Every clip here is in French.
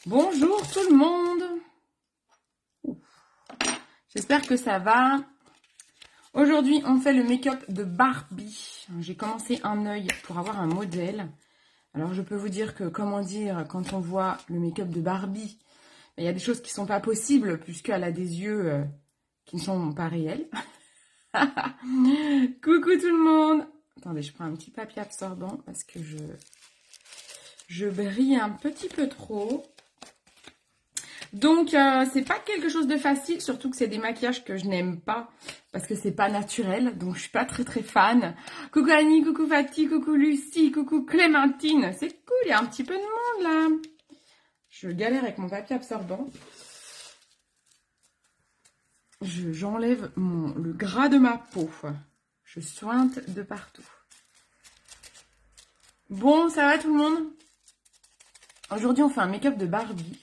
Bonjour tout le monde. J'espère que ça va. Aujourd'hui, on fait le make-up de Barbie. J'ai commencé un œil pour avoir un modèle. Alors, je peux vous dire que, comment dire, quand on voit le make-up de Barbie, il y a des choses qui sont pas possibles puisqu'elle a des yeux qui ne sont pas réels. Coucou tout le monde. Attendez, je prends un petit papier absorbant parce que je brille un petit peu trop. Donc, c'est pas quelque chose de facile, surtout que c'est des maquillages que je n'aime pas parce que c'est pas naturel, donc je suis pas très fan. Coucou Annie, coucou Fatih, coucou Lucie, coucou Clémentine. C'est cool, il y a un petit peu de monde là. Je galère avec mon papier absorbant. J'enlève le gras de ma peau. Je sointe de partout. Bon, ça va tout le monde? Aujourd'hui, on fait un make-up de Barbie.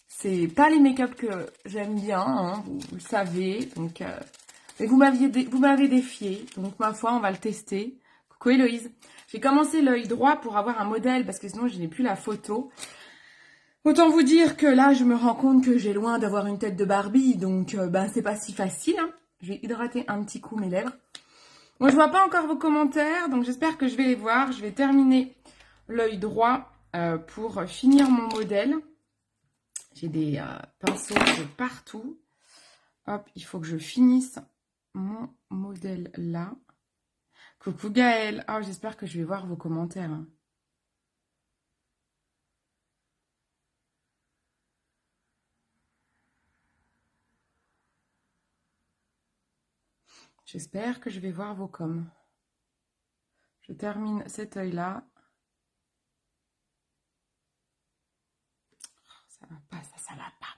C'est pas les make-up que j'aime bien, hein, vous le savez. Donc, mais vous m'avez défié, donc ma foi, on va le tester. Coucou Héloïse. J'ai commencé l'œil droit pour avoir un modèle parce que sinon je n'ai plus la photo. Autant vous dire que là, je me rends compte que j'ai loin d'avoir une tête de Barbie, donc ben c'est pas si facile. Hein. Je vais hydrater un petit coup mes lèvres. Moi, je vois pas encore vos commentaires, donc j'espère que je vais les voir. Je vais terminer l'œil droit pour finir mon modèle. J'ai des pinceaux de partout. Hop, il faut que je finisse mon modèle là. Coucou Gaëlle. Oh, j'espère que je vais voir vos commentaires. Hein. J'espère que je vais voir vos coms. Je termine cet œil-là. Ça va pas, ça va pas.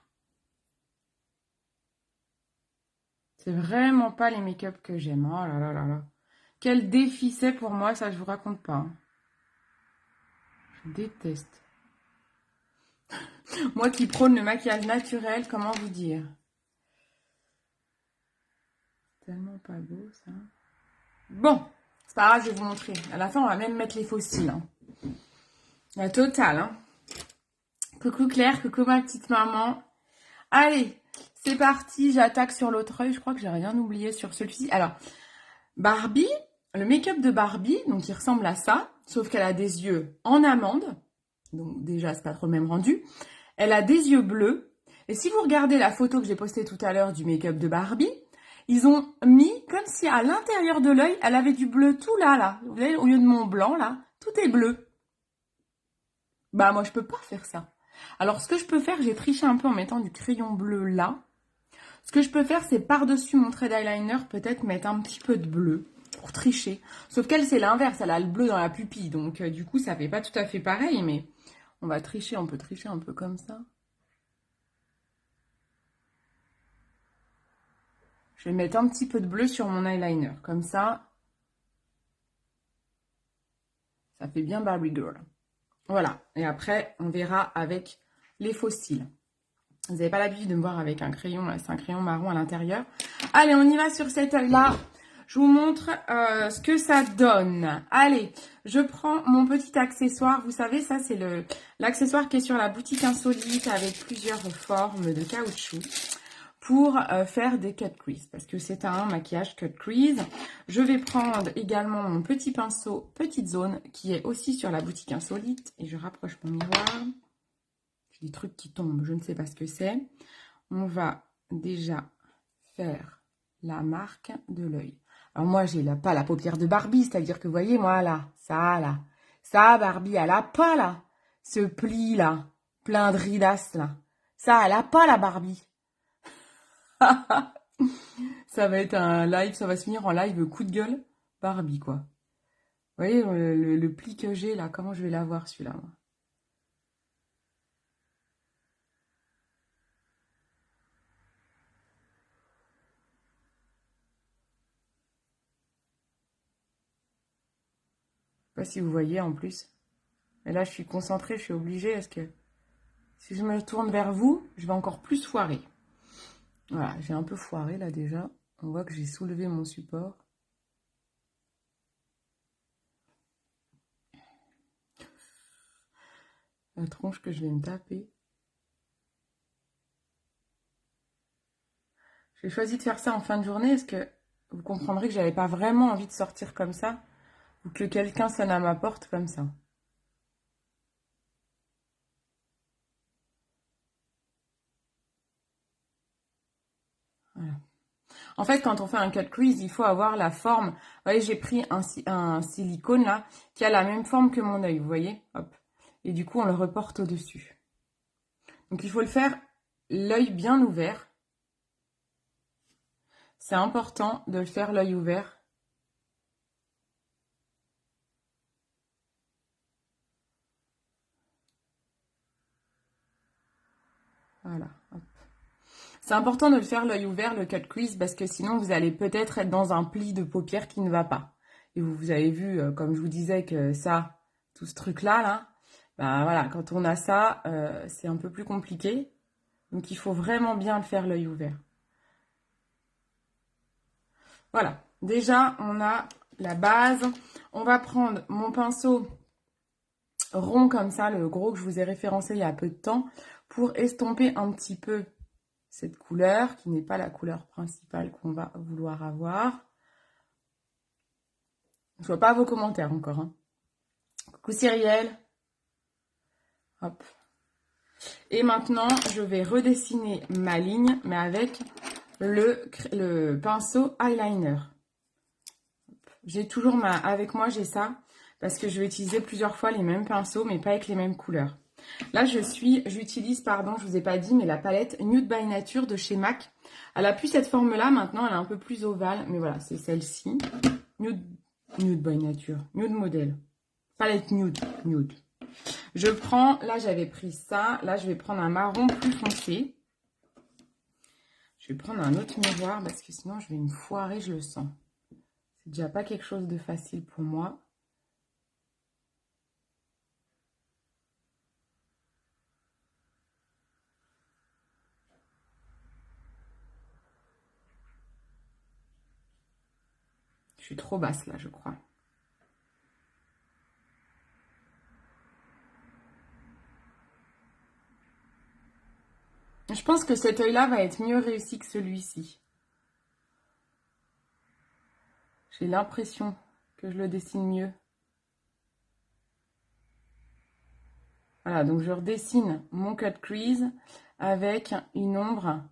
C'est vraiment pas les make-up que j'aime. Oh là là là là. Quel défi c'est pour moi, ça je vous raconte pas. Hein. Je déteste. Moi qui prône le maquillage naturel, comment vous dire? Tellement pas beau ça. Bon, c'est pas grave, je vais vous montrer. À la fin, on va même mettre les fossiles. Hein. La totale. Hein. Coucou Claire, coucou ma petite maman. Allez, c'est parti, j'attaque sur l'autre œil. Je crois que j'ai rien oublié sur celui-ci. Alors, Barbie, le make-up de Barbie, donc il ressemble à ça, sauf qu'elle a des yeux en amande. Donc déjà, c'est pas trop le même rendu. Elle a des yeux bleus. Et si vous regardez la photo que j'ai postée tout à l'heure du make-up de Barbie, ils ont mis comme si à l'intérieur de l'œil, elle avait du bleu tout là, là. Vous voyez, au lieu de mon blanc, là, tout est bleu. Bah, moi, je peux pas faire ça. Alors, ce que je peux faire, j'ai triché un peu en mettant du crayon bleu là. Ce que je peux faire, c'est par-dessus mon trait d'eyeliner, peut-être mettre un petit peu de bleu pour tricher. Sauf qu'elle, c'est l'inverse, elle a le bleu dans la pupille. Donc, du coup, ça fait pas tout à fait pareil, mais on va tricher, on peut tricher un peu comme ça. Je vais mettre un petit peu de bleu sur mon eyeliner. Comme ça, ça fait bien Barbie Girl. Voilà. Et après, on verra avec les faux cils. Vous n'avez pas l'habitude de me voir avec un crayon, c'est un crayon marron à l'intérieur. Allez, on y va sur cet œil-là. Je vous montre ce que ça donne. Allez, je prends mon petit accessoire. Vous savez, ça, c'est l'accessoire qui est sur la boutique Insolite avec plusieurs formes de caoutchouc pour faire des cut crease. Parce que c'est un maquillage cut crease. Je vais prendre également mon petit pinceau petite zone qui est aussi sur la boutique Insolite. Et je rapproche mon miroir. Des trucs qui tombent, je ne sais pas ce que c'est. On va déjà faire la marque de l'œil. Alors moi, j'ai pas la paupière de Barbie, c'est-à-dire que vous voyez, moi là, ça, Barbie, elle a pas là, ce pli là, plein de ridas là. Ça, elle a pas la Barbie. Ça va être un live, ça va se finir en live coup de gueule Barbie quoi. Vous voyez le pli que j'ai là, comment je vais l'avoir celui-là moi. Je sais pas si vous voyez en plus. Et là, je suis concentrée, je suis obligée parce que si je me tourne vers vous, je vais encore plus foirer. Voilà, j'ai un peu foiré là déjà. On voit que j'ai soulevé mon support. La tronche que je vais me taper. J'ai choisi de faire ça en fin de journée parce que vous comprendrez que j'avais pas vraiment envie de sortir comme ça ou que quelqu'un sonne à ma porte comme ça. Voilà. En fait, quand on fait un cut crease, il faut avoir la forme. Vous voyez, j'ai pris un silicone là qui a la même forme que mon œil, vous voyez? Hop. Et du coup, on le reporte au-dessus. Donc, il faut le faire l'œil bien ouvert. C'est important de le faire l'œil ouvert. Voilà. Hop. C'est important de le faire l'œil ouvert, le cut crease, parce que sinon, vous allez peut-être être dans un pli de paupières qui ne va pas. Et vous avez vu, comme je vous disais, que ça, tout ce truc-là, là, bah voilà, quand on a ça, c'est un peu plus compliqué. Donc, il faut vraiment bien le faire l'œil ouvert. Voilà. Déjà, on a la base. On va prendre mon pinceau rond comme ça, le gros que je vous ai référencé il y a peu de temps, pour estomper un petit peu cette couleur, qui n'est pas la couleur principale qu'on va vouloir avoir. Je ne vois pas vos commentaires encore. Hein. Coucou Cyrielle. Hop. Et maintenant, je vais redessiner ma ligne, mais avec le pinceau eyeliner. J'ai toujours avec moi, j'ai ça, parce que je vais utiliser plusieurs fois les mêmes pinceaux, mais pas avec les mêmes couleurs. Là, j'utilise, pardon, je vous ai pas dit, mais la palette Nude by Nature de chez MAC. Elle a plus cette forme-là, maintenant, elle est un peu plus ovale, mais voilà, c'est celle-ci. Nude by Nature, Nude modèle. Palette Nude. Je prends, là j'avais pris ça, là je vais prendre un marron plus foncé. Je vais prendre un autre miroir parce que sinon je vais me foirer, je le sens. C'est déjà pas quelque chose de facile pour moi. Je suis trop basse là, je crois. Je pense que cet œil-là va être mieux réussi que celui-ci. J'ai l'impression que je le dessine mieux. Voilà, donc je redessine mon cut crease avec une ombre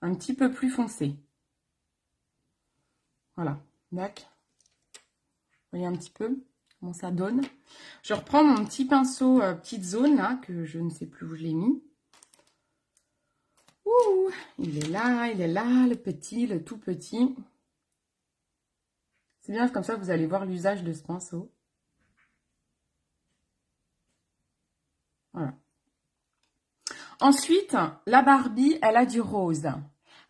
un petit peu plus foncée. Voilà, d'accord. Vous voyez un petit peu comment ça donne. Je reprends mon petit pinceau petite zone là, que je ne sais plus où je l'ai mis. Ouh, il est là, le petit, le tout petit. C'est bien, comme ça vous allez voir l'usage de ce pinceau. Voilà. Ensuite, la Barbie, elle a du rose.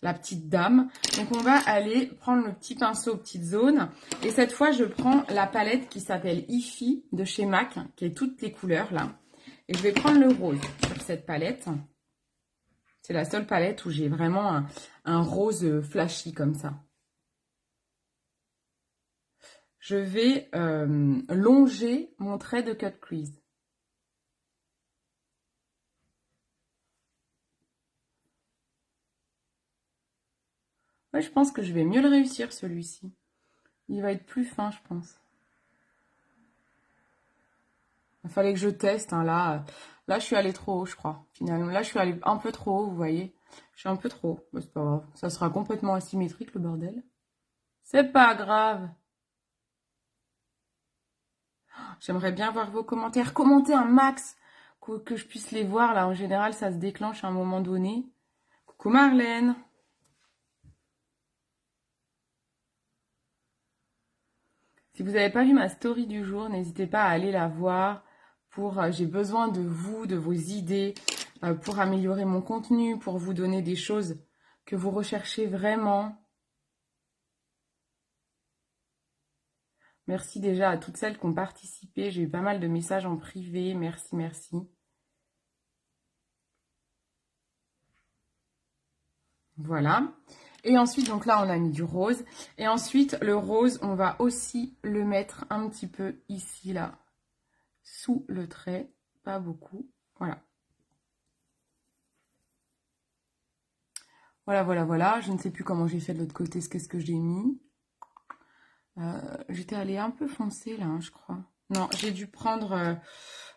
La petite dame. Donc, on va aller prendre le petit pinceau petite zone. Et cette fois, je prends la palette qui s'appelle Ifi de chez MAC, qui est toutes les couleurs là. Et je vais prendre le rose sur cette palette. C'est la seule palette où j'ai vraiment un rose flashy comme ça. Je vais longer mon trait de cut crease. Ouais, je pense que je vais mieux le réussir celui-ci. Il va être plus fin, je pense. Il fallait que je teste. Hein, là, je suis allée trop haut, je crois. Finalement, là, je suis allée un peu trop haut, vous voyez. Je suis un peu trop haut. C'est pas grave. Ça sera complètement asymétrique, le bordel. C'est pas grave. J'aimerais bien voir vos commentaires. Commentez un max, que je puisse les voir. Là, en général, ça se déclenche à un moment donné. Coucou Marlène. Si vous n'avez pas vu ma story du jour, n'hésitez pas à aller la voir. J'ai besoin de vous, de vos idées, pour améliorer mon contenu, pour vous donner des choses que vous recherchez vraiment. Merci déjà à toutes celles qui ont participé. J'ai eu pas mal de messages en privé. Merci, merci. Voilà. Et ensuite, donc là, on a mis du rose. Et ensuite, le rose, on va aussi le mettre un petit peu ici, là, sous le trait. Pas beaucoup. Voilà. Voilà, voilà, voilà. Je ne sais plus comment j'ai fait de l'autre côté, qu'est-ce que j'ai mis. J'étais allée un peu foncé là, hein, je crois. Non, j'ai dû prendre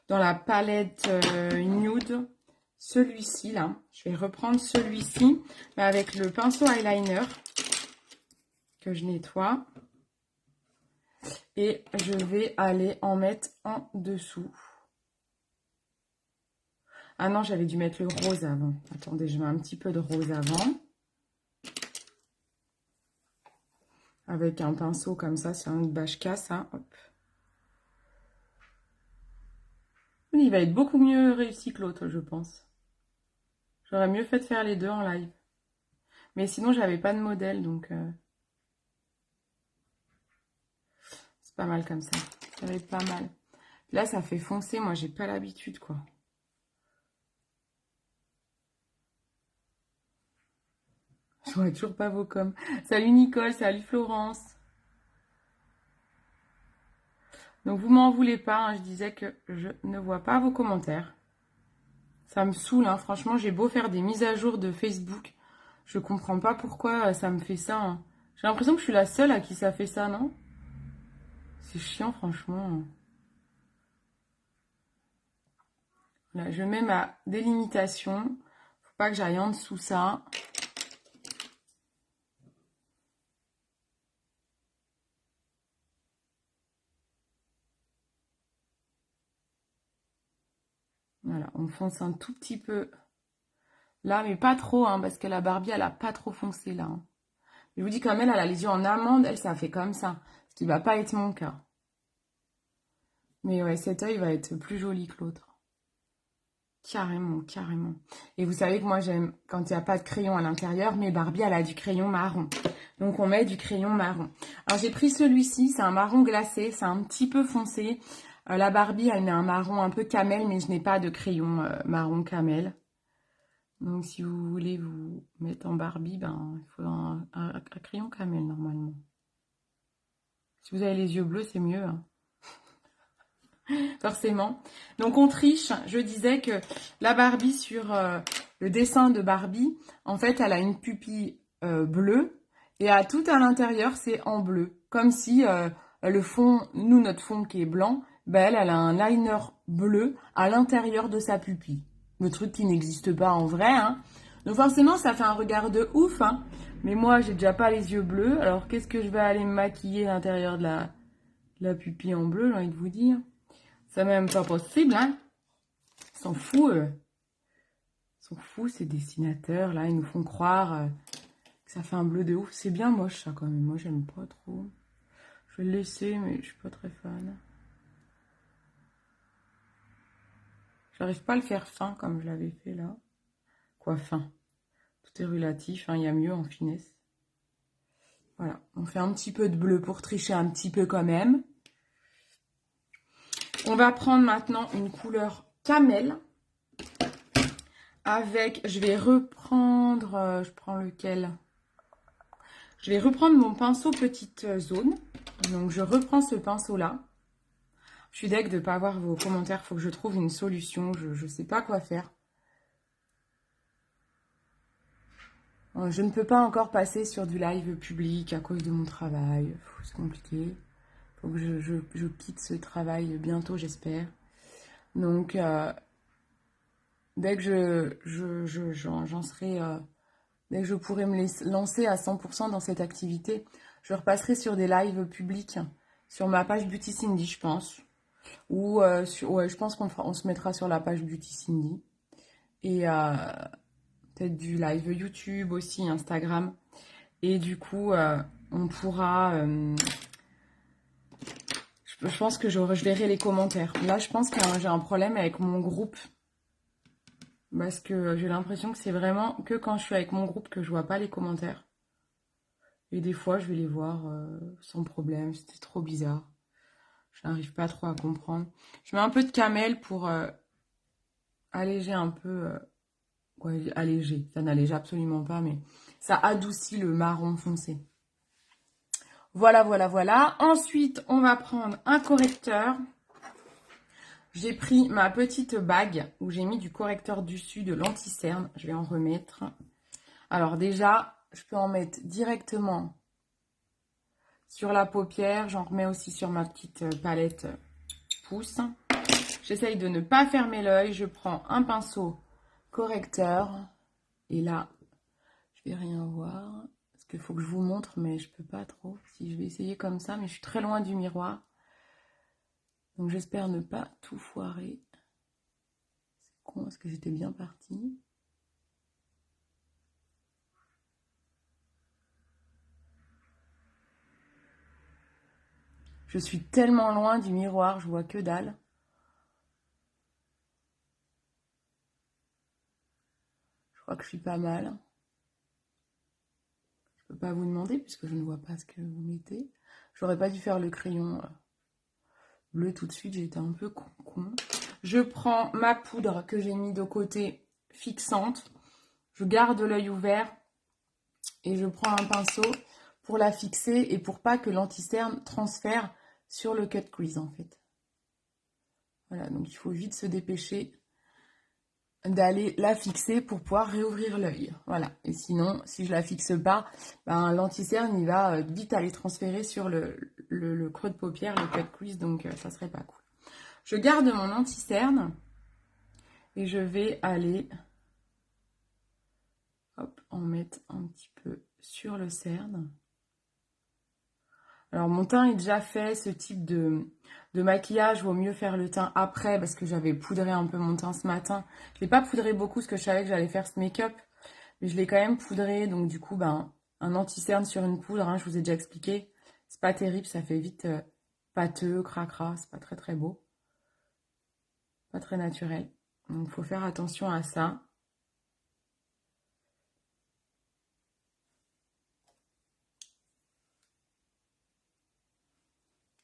dans la palette nude celui-ci là. Je vais reprendre celui-ci, mais avec le pinceau eyeliner que je nettoie. Et je vais aller en mettre en dessous. Ah non, j'avais dû mettre le rose avant. Attendez, je mets un petit peu de rose avant. Avec un pinceau comme ça, c'est un bâche-cas, ça. Hop. Il va être beaucoup mieux réussi que l'autre, je pense. J'aurais mieux fait de faire les deux en live. Mais sinon, j'avais pas de modèle, donc... c'est pas mal comme ça. Ça va être pas mal. Là, ça fait foncer. Moi, j'ai pas l'habitude, quoi. Je vois toujours pas vos coms. Salut Nicole, salut Florence. Donc, vous m'en voulez pas. Hein, je disais que je ne vois pas vos commentaires. Ça me saoule, hein. Franchement, j'ai beau faire des mises à jour de Facebook. Je comprends pas pourquoi ça me fait ça. Hein. J'ai l'impression que je suis la seule à qui ça fait ça, non? C'est chiant, franchement. Là, je mets ma délimitation. Faut pas que j'aille en dessous ça. Voilà, on fonce un tout petit peu là, mais pas trop, hein, parce que la Barbie, elle a pas trop foncé là. Hein. Je vous dis, comme elle a les yeux en amande, elle, ça fait comme ça. Ce qui va pas être mon cas. Mais ouais, cet œil va être plus joli que l'autre. Carrément, carrément. Et vous savez que moi, j'aime quand il n'y a pas de crayon à l'intérieur, mais Barbie, elle a du crayon marron. Donc, on met du crayon marron. Alors, j'ai pris celui-ci, c'est un marron glacé, c'est un petit peu foncé. La Barbie, elle met un marron un peu camel, mais je n'ai pas de crayon marron camel. Donc, si vous voulez vous mettre en Barbie, ben, il faut un crayon camel, normalement. Si vous avez les yeux bleus, c'est mieux. Hein. Forcément. Donc, on triche. Je disais que la Barbie, sur le dessin de Barbie, en fait, elle a une pupille bleue. Et à tout à l'intérieur, c'est en bleu. Comme si le fond, nous, notre fond qui est blanc, ben, elle a un liner bleu à l'intérieur de sa pupille. Le truc qui n'existe pas en vrai. Hein. Donc forcément, ça fait un regard de ouf. Hein. Mais moi, j'ai déjà pas les yeux bleus. Alors, qu'est-ce que je vais aller me maquiller à l'intérieur de la pupille en bleu, j'ai envie de vous dire. C'est même pas possible, hein. Ils s'en foutent. Ils s'en foutent, ces dessinateurs, là. Ils nous font croire que ça fait un bleu de ouf. C'est bien moche, ça, quand même. Moi, j'aime pas trop. Je vais le laisser, mais je suis pas très fan. J'arrive pas à le faire fin, comme je l'avais fait, là. Quoi, fin? Tout est relatif, hein. Il y a mieux en finesse. Voilà. On fait un petit peu de bleu pour tricher un petit peu quand même. On va prendre maintenant une couleur camel. Avec, je vais reprendre, je prends lequel? Je vais reprendre mon pinceau petite zone. Donc, je reprends ce pinceau-là. Je suis deg de ne pas avoir vos commentaires. Il faut que je trouve une solution. Je ne sais pas quoi faire. Je ne peux pas encore passer sur du live public à cause de mon travail. C'est compliqué. Il faut que je quitte ce travail bientôt, j'espère. Donc, dès que j'en serai... dès que je pourrai me lancer à 100% dans cette activité, je repasserai sur des lives publics sur ma page Beauty Cindy, je pense. Ou, ouais, je pense qu'on se mettra sur la page Beauty Cindy. Et peut-être du live YouTube aussi, Instagram. Et du coup, on pourra... je pense que je verrai les commentaires. Là, je pense que j'ai un problème avec mon groupe. Parce que j'ai l'impression que c'est vraiment que quand je suis avec mon groupe que je vois pas les commentaires. Et des fois, je vais les voir sans problème. C'était trop bizarre. Je n'arrive pas trop à comprendre. Je mets un peu de camel pour alléger un peu. Ouais, alléger. Ça n'allège absolument pas, mais ça adoucit le marron foncé. Voilà, voilà, voilà. Ensuite, on va prendre un correcteur. J'ai pris ma petite bague où j'ai mis du correcteur dessus de l'anti-cerne. Je vais en remettre. Alors déjà, je peux en mettre directement sur la paupière. J'en remets aussi sur ma petite palette pouce. J'essaye de ne pas fermer l'œil. Je prends un pinceau correcteur. Et là, je vais rien voir. Parce qu'il faut que je vous montre, mais je peux pas trop. Si je vais essayer comme ça, mais je suis très loin du miroir. Donc j'espère ne pas tout foirer. C'est con, parce que j'étais bien partie. Je suis tellement loin du miroir, je vois que dalle. Je crois que je suis pas mal. Je peux pas vous demander puisque je ne vois pas ce que vous mettez. J'aurais pas dû faire le crayon bleu tout de suite, j'ai été un peu con. Je prends ma poudre que j'ai mis de côté fixante. Je garde l'œil ouvert et je prends un pinceau pour la fixer et pour pas que l'anti-cerne transfère sur le cut crease en fait. Voilà, donc il faut vite se dépêcher d'aller la fixer pour pouvoir réouvrir l'œil. Voilà, et sinon, si je la fixe pas, ben, l'anti-cerne, il va vite aller transférer sur le creux de paupière, le cut crease, donc ça serait pas cool. Je garde mon anti-cerne et je vais aller hop, en mettre un petit peu sur le cerne. Alors mon teint est déjà fait, ce type de maquillage, vaut mieux faire le teint après parce que j'avais poudré un peu mon teint ce matin. Je ne l'ai pas poudré beaucoup parce que je savais que j'allais faire ce make-up, mais je l'ai quand même poudré, donc du coup, ben, un anti-cerne sur une poudre, hein, je vous ai déjà expliqué, c'est pas terrible, ça fait vite pâteux, cracra, c'est pas très très beau, pas très naturel. Donc il faut faire attention à ça.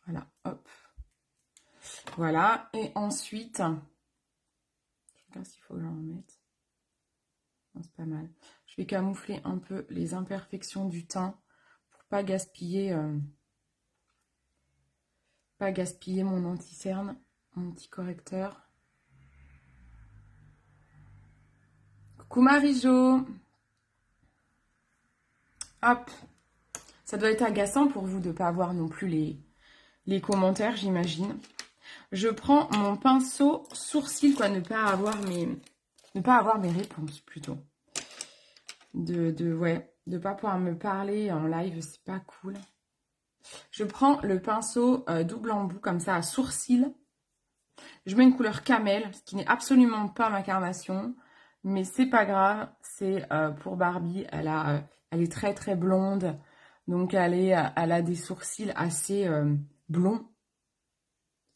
Voilà, hop. Voilà, et ensuite, je regarde s'il faut que j'en mette. Non, c'est pas mal. Je vais camoufler un peu les imperfections du teint pour pas gaspiller mon anti-cerne, mon petit correcteur. Coucou Marie-Jo. Hop. Ça doit être agaçant pour vous de ne pas avoir non plus les commentaires, j'imagine. Je prends mon pinceau sourcil, quoi, ne pas avoir mes réponses, plutôt. De pas pouvoir me parler en live, c'est pas cool. Je prends le pinceau double embout, comme ça, à sourcil. Je mets une couleur camel, ce qui n'est absolument pas ma carnation. Mais c'est pas grave, c'est pour Barbie. Elle est très très blonde. Donc elle a des sourcils assez blonds.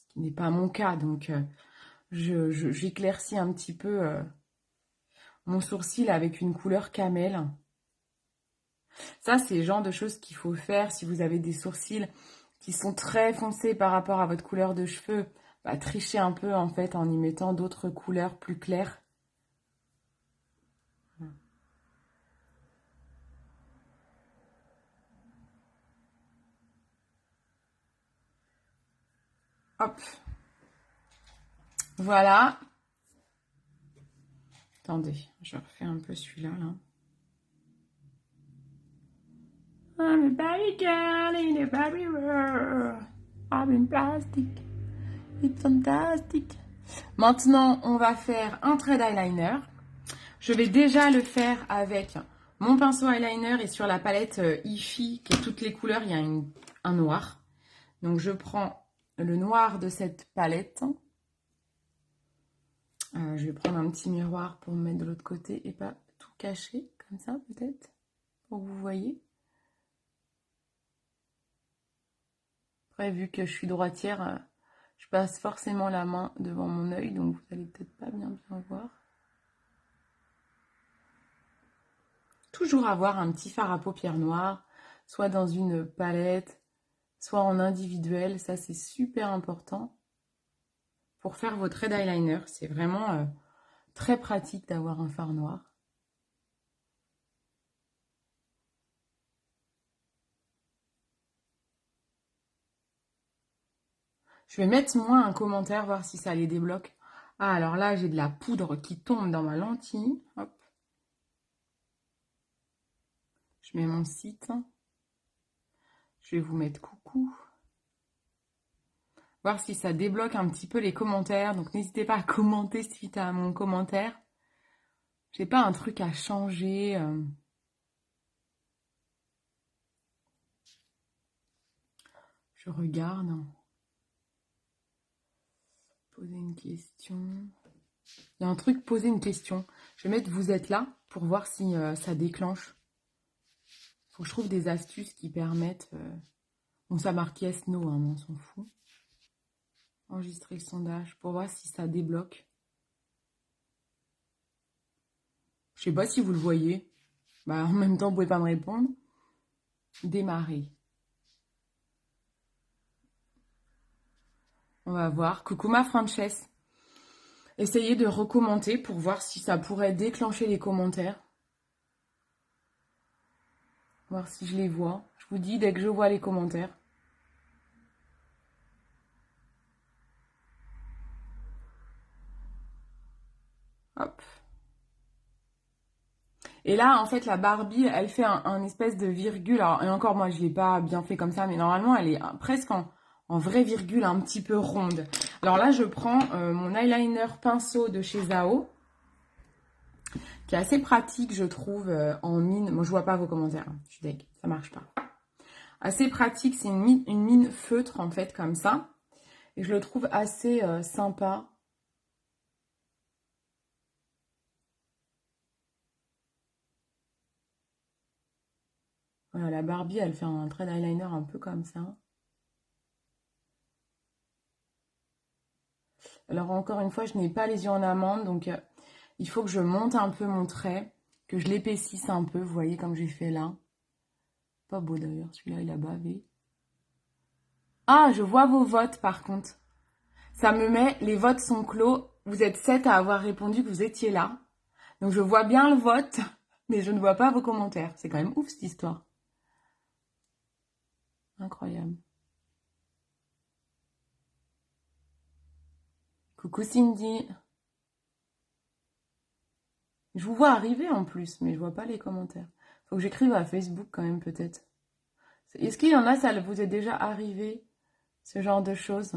Ce qui n'est pas mon cas. Donc j'éclaircis un petit peu mon sourcil avec une couleur camel. Ça, c'est le genre de choses qu'il faut faire si vous avez des sourcils qui sont très foncés par rapport à votre couleur de cheveux. Bah, trichez un peu en fait en y mettant d'autres couleurs plus claires. Hop. Voilà. Attendez, je refais un peu celui-là, là. I'm a Barbie girl in a Barbie world. I'm in plastic. It's fantastic. Maintenant, on va faire un trait d'eyeliner. Je vais déjà le faire avec mon pinceau eyeliner et sur la palette Ifi, qui est toutes les couleurs, il y a un noir. Donc, je prends le noir de cette palette. Je vais prendre un petit miroir pour me mettre de l'autre côté et pas tout cacher, comme ça peut-être, pour que vous voyez. Après, vu que je suis droitière, je passe forcément la main devant mon œil, donc vous allez peut-être pas bien voir. Toujours avoir un petit fard à paupières noires, soit dans une palette, soit en individuel, ça c'est super important. Pour faire vos traits d'eyeliner, c'est vraiment très pratique d'avoir un fard noir. Je vais mettre moins un commentaire, voir si ça les débloque. Ah, alors là, j'ai de la poudre qui tombe dans ma lentille. Hop. Je mets mon site. Je vais vous mettre coucou. Voir si ça débloque un petit peu les commentaires. Donc n'hésitez pas à commenter suite à mon commentaire. J'ai pas un truc à changer. Je regarde. Poser une question. Il y a un truc, poser une question. Je vais mettre vous êtes là pour voir si ça déclenche. Faut que je trouve des astuces qui permettent... Bon, ça marque yes, no, hein, on s'en fout. Enregistrer le sondage pour voir si ça débloque. Je sais pas si vous le voyez. Bah, en même temps, vous pouvez pas me répondre. Démarrer. On va voir. Coucou ma Frances. Essayez de recommenter pour voir si ça pourrait déclencher les commentaires. Voir si je les vois. Je vous dis dès que je vois les commentaires. Hop. Et là, en fait, la Barbie, elle fait un espèce de virgule. Alors, et encore, moi, je ne l'ai pas bien fait comme ça, mais normalement, elle est presque en vraie virgule, un petit peu ronde. Alors là, je prends mon eyeliner pinceau de chez Zao, qui est assez pratique, je trouve, en mine. Moi, je vois pas vos commentaires, hein. Je suis deg, ça marche pas. Assez pratique, c'est une mine feutre, en fait, comme ça. Et je le trouve assez sympa. Voilà, la Barbie, elle fait un trait d'eyeliner un peu comme ça. Alors encore une fois, je n'ai pas les yeux en amande, donc il faut que je monte un peu mon trait, que je l'épaississe un peu, vous voyez comme j'ai fait là. Pas beau d'ailleurs, celui-là il a bavé. Ah, je vois vos votes par contre. Ça me met, les votes sont clos, vous êtes 7 à avoir répondu que vous étiez là. Donc je vois bien le vote, mais je ne vois pas vos commentaires. C'est quand même ouf cette histoire. Incroyable. Coucou Cindy. Je vous vois arriver en plus, mais je vois pas les commentaires. Faut que j'écrive à Facebook quand même peut-être. Est-ce qu'il y en a, ça vous est déjà arrivé, ce genre de choses,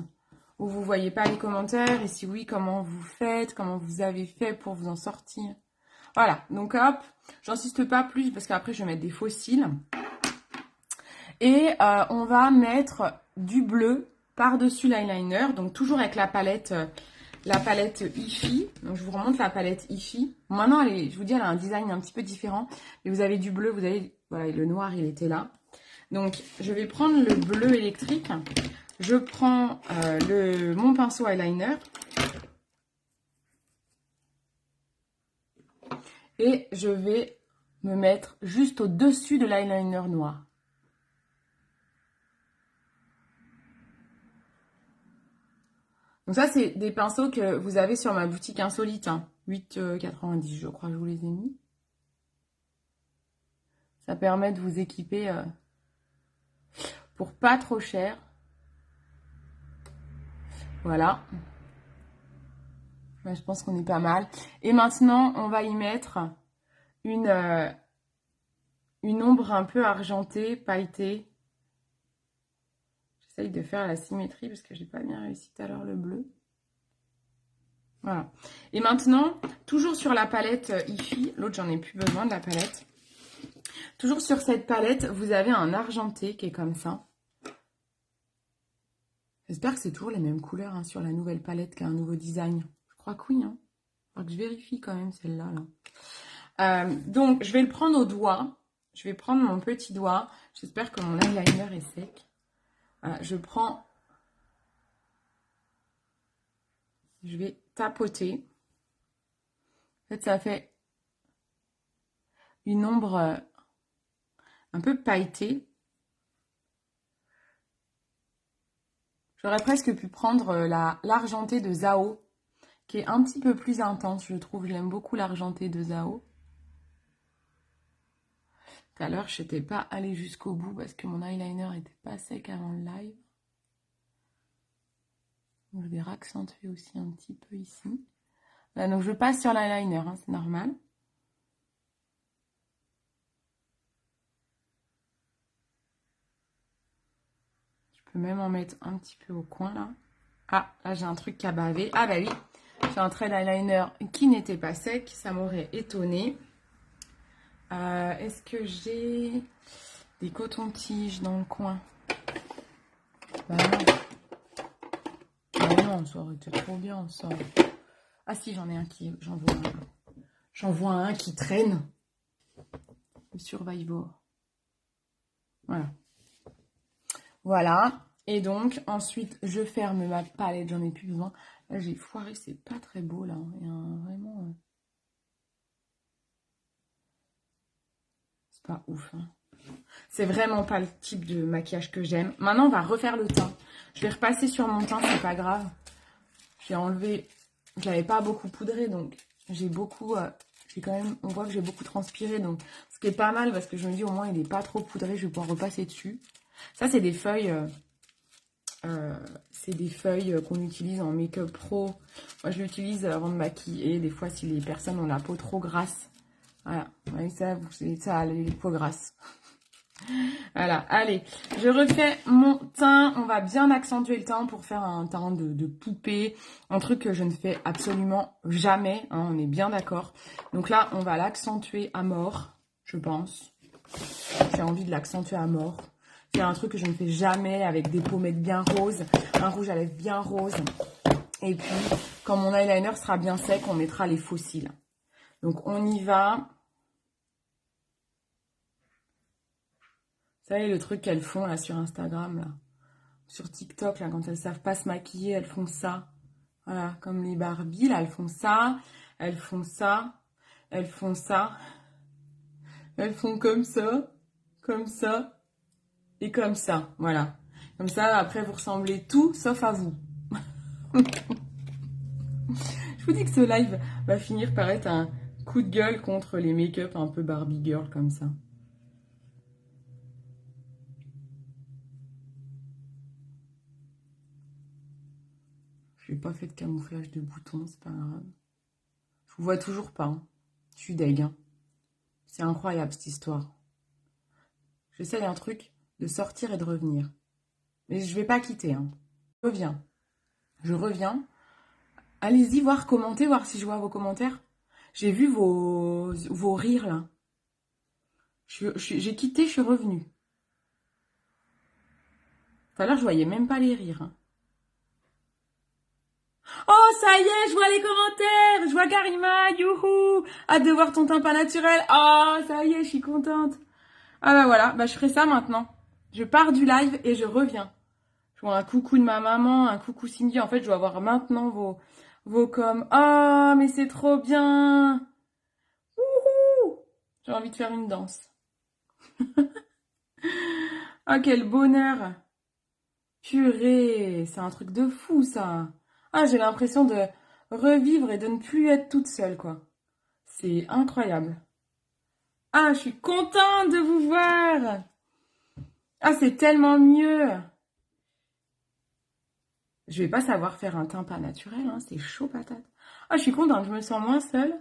où vous voyez pas les commentaires, et si oui, comment vous faites, comment vous avez fait pour vous en sortir? Voilà, donc hop, j'insiste pas plus parce qu'après je vais mettre des fossiles. Et on va mettre du bleu par-dessus l'eyeliner, donc toujours avec la palette IFI. Donc je vous remonte la palette IFI. Maintenant, je vous dis, elle a un design un petit peu différent. Mais vous avez du bleu, vous avez, voilà, le noir, il était là. Donc je vais prendre le bleu électrique. Je prends mon pinceau eyeliner. Et je vais me mettre juste au-dessus de l'eyeliner noir. Donc ça, c'est des pinceaux que vous avez sur ma boutique insolite. Hein. 8,90, je crois que je vous les ai mis. Ça permet de vous équiper pour pas trop cher. Voilà. Ouais, je pense qu'on est pas mal. Et maintenant, on va y mettre une ombre un peu argentée, pailletée. J'essaye de faire la symétrie parce que j'ai pas bien réussi tout à l'heure le bleu. Voilà. Et maintenant, toujours sur la palette IFI, l'autre j'en ai plus besoin de la palette. Toujours sur cette palette, vous avez un argenté qui est comme ça. J'espère que c'est toujours les mêmes couleurs hein, sur la nouvelle palette qui a un nouveau design. Je crois que oui. Hein. Faudra que je vérifie quand même celle-là. Là. Donc, je vais le prendre au doigt. Je vais prendre mon petit doigt. J'espère que mon eyeliner est sec. Voilà, je prends... Je vais tapoter. En fait, ça fait une ombre un peu pailletée. J'aurais presque pu prendre l'argenté de Zao, qui est un petit peu plus intense, je trouve. J'aime beaucoup l'argenté de Zao. Tout à l'heure, je n'étais pas allée jusqu'au bout parce que mon eyeliner n'était pas sec avant le live. Je vais accentuer aussi un petit peu ici. Voilà, donc je passe sur l'eyeliner, hein, c'est normal. peux même en mettre un petit peu au coin, là. Ah, là, j'ai un truc qui a bavé. Ah, bah oui, j'ai un trait eyeliner qui n'était pas sec. Ça m'aurait étonné. Est-ce que j'ai des cotons-tiges dans le coin? Bah non. Bah non, ça aurait été trop bien, ça. Ah si, j'en ai un qui... J'en vois un qui traîne. Le Survivor. Voilà. Voilà. Et donc, ensuite, je ferme ma palette. J'en ai plus besoin. Là, j'ai foiré. C'est pas très beau, là. Il y a vraiment... C'est pas ouf, hein. C'est vraiment pas le type de maquillage que j'aime. Maintenant, on va refaire le teint. Je vais repasser sur mon teint, c'est pas grave. J'ai enlevé... Je l'avais pas beaucoup poudré, donc j'ai beaucoup... j'ai quand même... On voit que j'ai beaucoup transpiré, donc... Ce qui est pas mal, parce que je me dis, au moins, il est pas trop poudré. Je vais pouvoir repasser dessus. Ça, c'est des feuilles... c'est des feuilles qu'on utilise en make-up pro. Moi, je l'utilise avant de maquiller. Des fois, si les personnes ont la peau trop grasse. Voilà. Ouais, ça, c'est ça, les peaux grasses. Voilà, allez, je refais mon teint. On va bien accentuer le teint pour faire un teint de poupée. Un truc que je ne fais absolument jamais, hein, on est bien d'accord. Donc là, on va l'accentuer à mort, je pense. J'ai envie de l'accentuer à mort. C'est un truc que je ne fais jamais avec des pommettes bien roses, un rouge à lèvres bien rose. Et puis, quand mon eyeliner sera bien sec, on mettra les faux cils. Donc, on y va. Vous savez, le truc qu'elles font là sur Instagram, là, sur TikTok, là, quand elles savent pas se maquiller, elles font ça. Voilà, comme les Barbie, là, elles font ça, elles font ça, elles font ça. Elles font comme ça et comme ça. Voilà. Comme ça, après, vous ressemblez tout sauf à vous. Je vous dis que ce live va finir par être un coup de gueule contre les make-up un peu Barbie girl comme ça. Je n'ai pas fait de camouflage de boutons, c'est pas grave. Je vous vois toujours pas. Hein. Je suis deg. Hein. C'est incroyable cette histoire. J'essaye un truc de sortir et de revenir. Mais je vais pas quitter. Hein. Je reviens. Je reviens. Allez-y voir, commenter, voir si je vois vos commentaires. J'ai vu vos rires là. J'ai quitté, je suis revenue. Tout à l'heure, je voyais même pas les rires. Hein. Oh, ça y est, je vois les commentaires. Je vois Karima, youhou. Hâte de voir ton teint pas naturel. Oh, ça y est, je suis contente. Ah bah voilà, bah je ferai ça maintenant. Je pars du live et je reviens. Je vois un coucou de ma maman, un coucou Cindy. En fait, je dois voir maintenant vos coms. Oh, mais c'est trop bien. Wouhou. J'ai envie de faire une danse. Ah, quel bonheur. Purée, c'est un truc de fou, ça. Ah, j'ai l'impression de revivre et de ne plus être toute seule, quoi. C'est incroyable. Ah, je suis contente de vous voir. Ah, c'est tellement mieux. Je vais pas savoir faire un teint pas naturel, hein, c'est chaud patate. Ah, je suis contente, je me sens moins seule.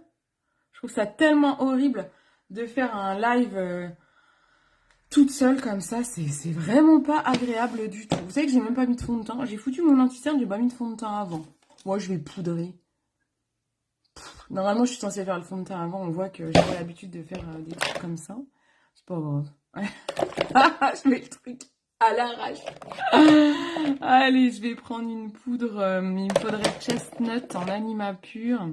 Je trouve ça tellement horrible de faire un live toute seule comme ça. C'est vraiment pas agréable du tout. Vous savez que j'ai même pas mis de fond de teint. J'ai foutu mon anti-cerne, j'ai pas mis de fond de teint avant. Moi, je vais poudrer. Normalement, je suis censée faire le fond de teint avant. On voit que j'ai pas l'habitude de faire des trucs comme ça. C'est pas grave. Je mets le truc à l'arrache. Allez, je vais prendre une poudre. Il me faudrait chestnut en anima pur.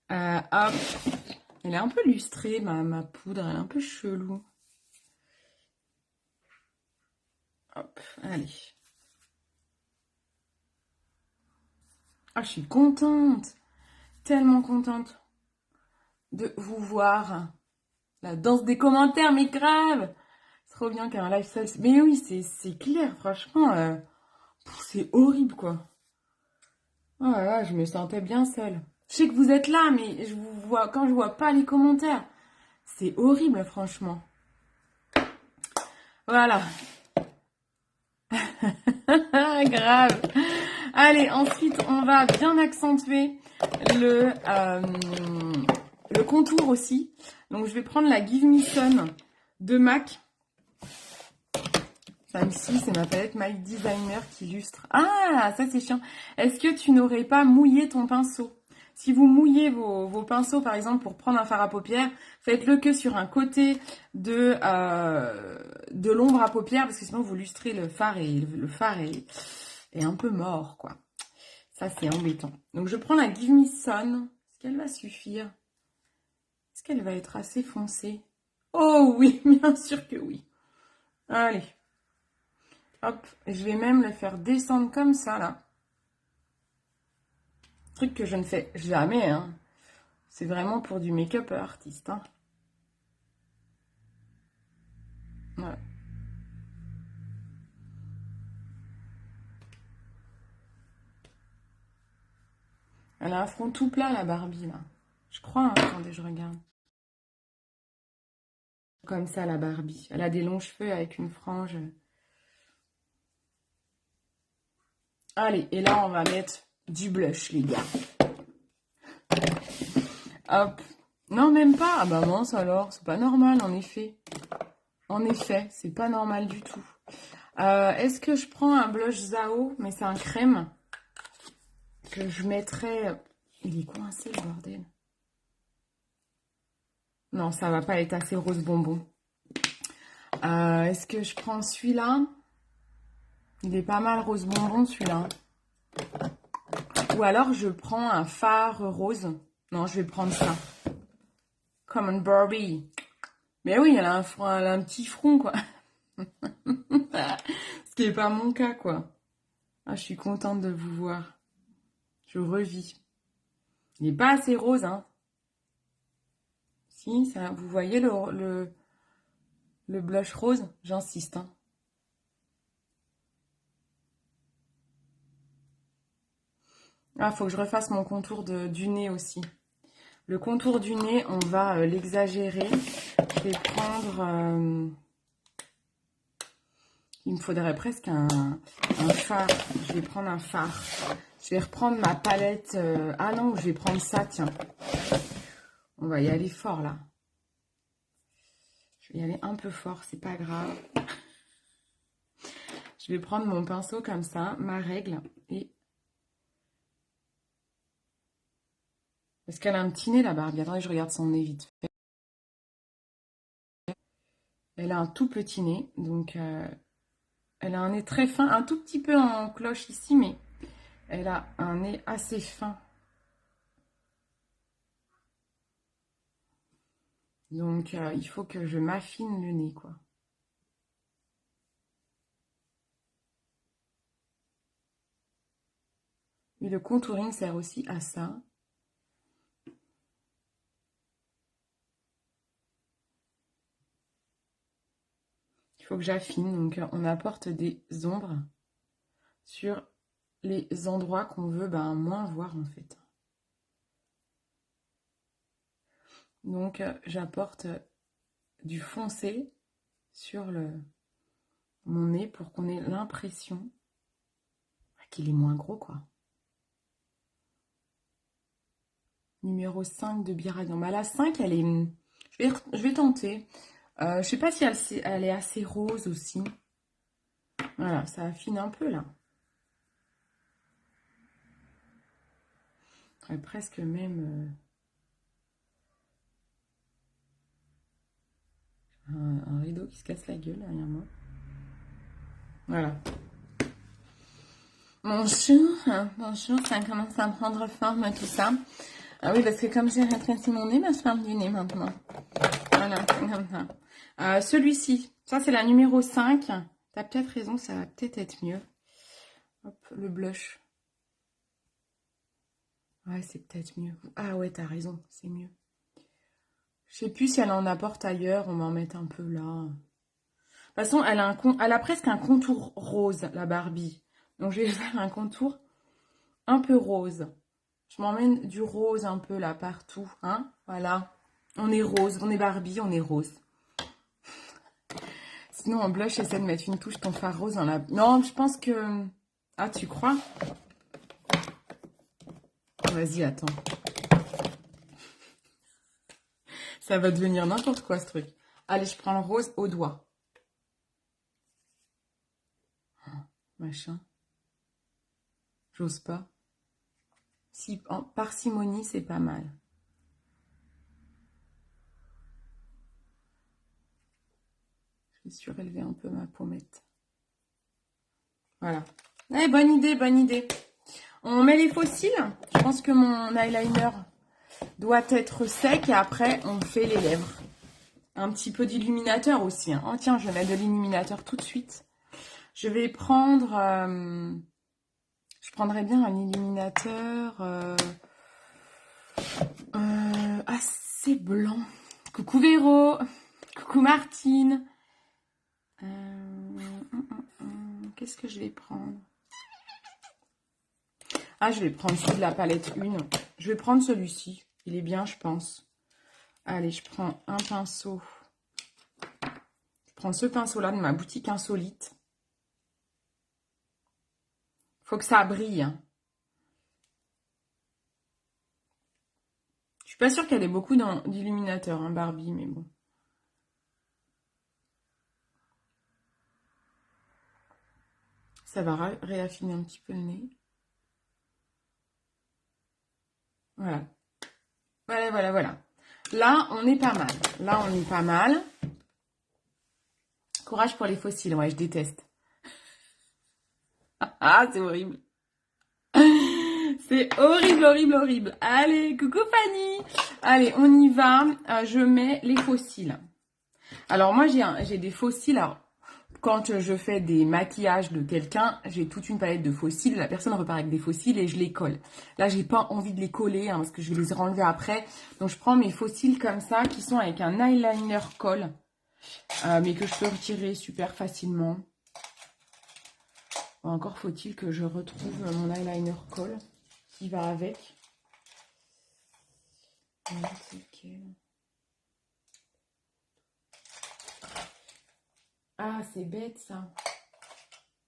Hop. Elle est un peu lustrée, ma poudre. Elle est un peu chelou. Hop, allez. Ah, je suis contente. Tellement contente de vous voir. La danse des commentaires, mais grave. C'est trop bien qu'un live seul. Mais oui, c'est clair, franchement. C'est horrible, quoi. Oh là là, je me sentais bien seule. Je sais que vous êtes là, mais je vous vois quand je vois pas les commentaires. C'est horrible, franchement. Voilà. Grave. Allez, ensuite, on va bien accentuer le contour aussi. Donc, je vais prendre la Give Me Sun de MAC. Celle-ci, c'est ma palette My Designer qui illustre. Ah, ça c'est chiant. Est-ce que tu n'aurais pas mouillé ton pinceau? Si vous mouillez vos pinceaux, par exemple, pour prendre un fard à paupières, faites-le que sur un côté de l'ombre à paupières, parce que sinon vous lustrez le fard et le fard est un peu mort, quoi. Ça, c'est embêtant. Donc, je prends la Give Me Sun. Est-ce qu'elle va suffire? Est-ce qu'elle va être assez foncée? Oh oui, bien sûr que oui. Allez. Hop, je vais même le faire descendre comme ça, là. Truc que je ne fais jamais, hein. C'est vraiment pour du make-up artiste, hein. Voilà. Elle a un front tout plat, la Barbie, là. Je crois, hein. Attendez, je regarde. Comme ça, la Barbie. Elle a des longs cheveux avec une frange. Allez, et là, on va mettre du blush, les gars. Hop. Non, même pas. Ah bah mince alors, c'est pas normal, en effet. En effet, c'est pas normal du tout. Est-ce que je prends un blush Zao, mais c'est un crème, que je mettrai... Il est coincé, le bordel. Non, ça va pas être assez rose bonbon. Est-ce que je prends celui-là? Il est pas mal rose bonbon, celui-là. Ou alors, je prends un fard rose. Non, je vais prendre ça. Common Barbie. Mais oui, elle a un petit front, quoi. Ce qui n'est pas mon cas, quoi. Ah, je suis contente de vous voir. Je revis. Il n'est pas assez rose, hein. Si, ça, vous voyez le blush rose? J'insiste, hein. Ah, faut que je refasse mon contour du nez aussi. Le contour du nez, on va l'exagérer. Je vais prendre... il me faudrait presque un fard. Je vais prendre un fard. Je vais reprendre ma palette... ah non, je vais prendre ça, tiens. On va y aller fort, là. Je vais y aller un peu fort, c'est pas grave. Je vais prendre mon pinceau comme ça, ma règle, et... Parce qu'elle a un petit nez, la Barbie. Attendez, je regarde son nez vite fait. Elle a un tout petit nez, donc... elle a un nez très fin, un tout petit peu en cloche ici, mais elle a un nez assez fin. Donc, il faut que je m'affine le nez, quoi. Et le contouring sert aussi à ça. Il faut que j'affine. Donc, on apporte des ombres sur les endroits qu'on veut moins voir, en fait. Donc, j'apporte du foncé sur mon nez pour qu'on ait l'impression qu'il est moins gros, quoi. Numéro 5 de Biraillon. Bah, la 5, elle est... Je vais tenter. Je sais pas si elle est assez rose aussi. Voilà, ça affine un peu, là. Presque même... un rideau qui se casse la gueule derrière moi. Voilà. Bonjour, bonjour, ça commence à prendre forme tout ça. Ah oui, parce que comme j'ai rétréci mon nez, je ferme du nez maintenant. Voilà, c'est comme ça. Celui-ci, ça c'est la numéro 5. T'as peut-être raison, ça va peut-être être mieux. Hop, le blush. Ouais, c'est peut-être mieux. Ah ouais, t'as raison, c'est mieux. Je sais plus si elle en apporte ailleurs, on va en mettre un peu là. De toute façon, elle a presque un contour rose, la Barbie. Donc, je vais faire un contour un peu rose. Je m'emmène du rose un peu là, partout. Hein, voilà. On est rose, on est Barbie, on est rose. Sinon, en blush, j'essaie de mettre une touche ton fard rose dans la... Non, je pense que... Ah, tu crois? Vas-y, attends. Ça va devenir n'importe quoi, ce truc. Allez, je prends le rose au doigt. machin. J'ose pas. Si, en parcimonie, c'est pas mal. Je vais surélever un peu ma pommette. Voilà. Eh, bonne idée, bonne idée. On met les fossiles. Je pense que mon eyeliner doit être sec et après, on fait les lèvres. Un petit peu d'illuminateur aussi. Hein. Oh, tiens, je vais mettre de l'illuminateur tout de suite. Je vais prendre... je prendrais bien un illuminateur assez blanc. Coucou Véro. Coucou Martine. Qu'est-ce que je vais prendre? Ah, je vais prendre celui de la palette 1. Je vais prendre celui-ci. Il est bien, je pense. Allez, je prends un pinceau. Je prends ce pinceau-là de ma boutique insolite. Faut que ça brille. Hein. Je suis pas sûre qu'elle ait beaucoup d'illuminateur, hein, Barbie, mais bon. Ça va réaffiner un petit peu le nez. Voilà. Voilà. Là, on est pas mal. Courage pour les fossiles. Ouais, je déteste. Ah, c'est horrible. C'est horrible. Allez, coucou Fanny. Allez, on y va. Je mets les fossiles. Alors, moi, j'ai des fossiles. Alors, quand je fais des maquillages de quelqu'un, j'ai toute une palette de fossiles. La personne repart avec des fossiles et je les colle. Là, j'ai pas envie de les coller hein, parce que je vais les renlever après. Donc, je prends mes fossiles comme ça qui sont avec un eyeliner colle. Mais que je peux retirer super facilement. Encore faut-il que je retrouve mon eyeliner colle qui va avec. Ah, c'est bête ça.